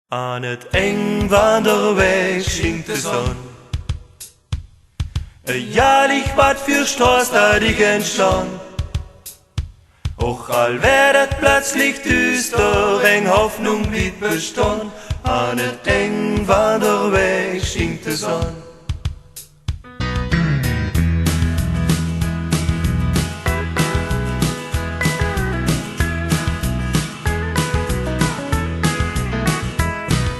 Aan het eng van der Weg schinkt de Sonn. Jährlich wat für Straß da die entstand. Och all werdet plötzlich düster, eng Hoffnung blieb bestond. Aan het eng van der Weg schinkt de Sonn.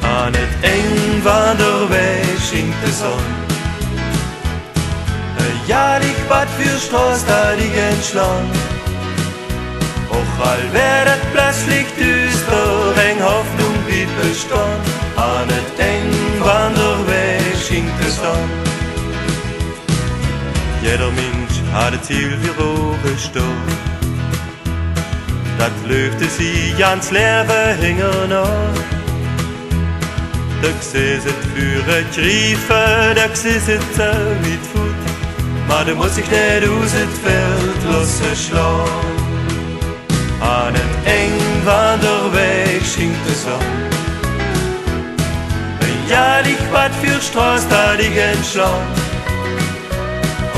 Aan het eng van der Weg schinkt de Sonn. Jährlich wat für Straß da die entschland. Och all werdet plötzlich düster, eng Hoffnung blieb bestond. Aan het eng van der Weg schinkt de Sonn. Jeder Mensch hat ein Ziel für oben stehen. Dat löfte sie ganz Leben hängen an. Da g'sees het für een Griefe, da g'sees het mit Fut. Maar da muss ich nicht aus het Feld lassen schlagen. Aan het eng van der Weg schinkt de Sonn. Jährlich wat für Straß da die entschland.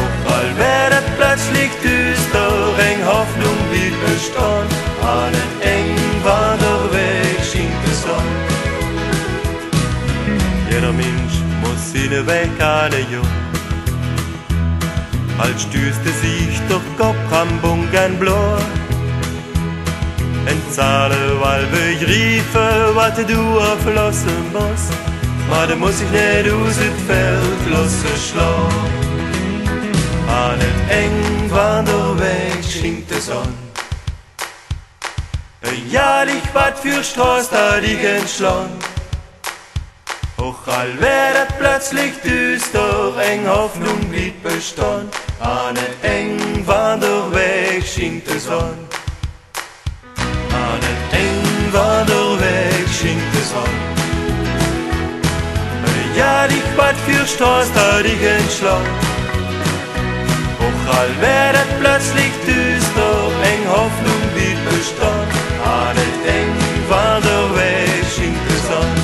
Och all werdet plötzlich düster, eng Hoffnung blieb bestond. Aan het eng van der Weg schinkt de Sonn. Jeder Mensch muss seinen Weg gehen. Als stößte sich durch Kopframbungen blau. Entzahlen, weil begreifen, was du auflassen musst. Maar da muss ich nicht aus het Feld lassen schlagen. Aan het eng van der Weg schinkt de Sonn. Jährlich wat für Straß da die entschland. Och all werdet plötzlich düster, eng Hoffnung blieb bestond. Aan het eng van der Weg schinkt de Sonn. Aan het eng van der Weg schinkt de Sonn. Jährlich wat für Straß da die entschland. Och all werdet plötzlich düster, eng Hoffnung blieb bestond. Aan het eng van der Weg schinkt de Sonn.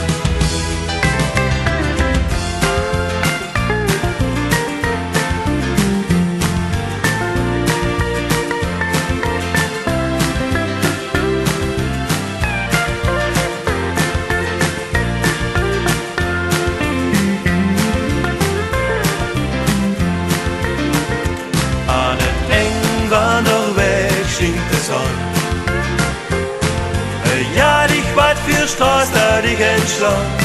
Van der Weg schinkt de Sonn. Jährlich wat für Straß da die entschland.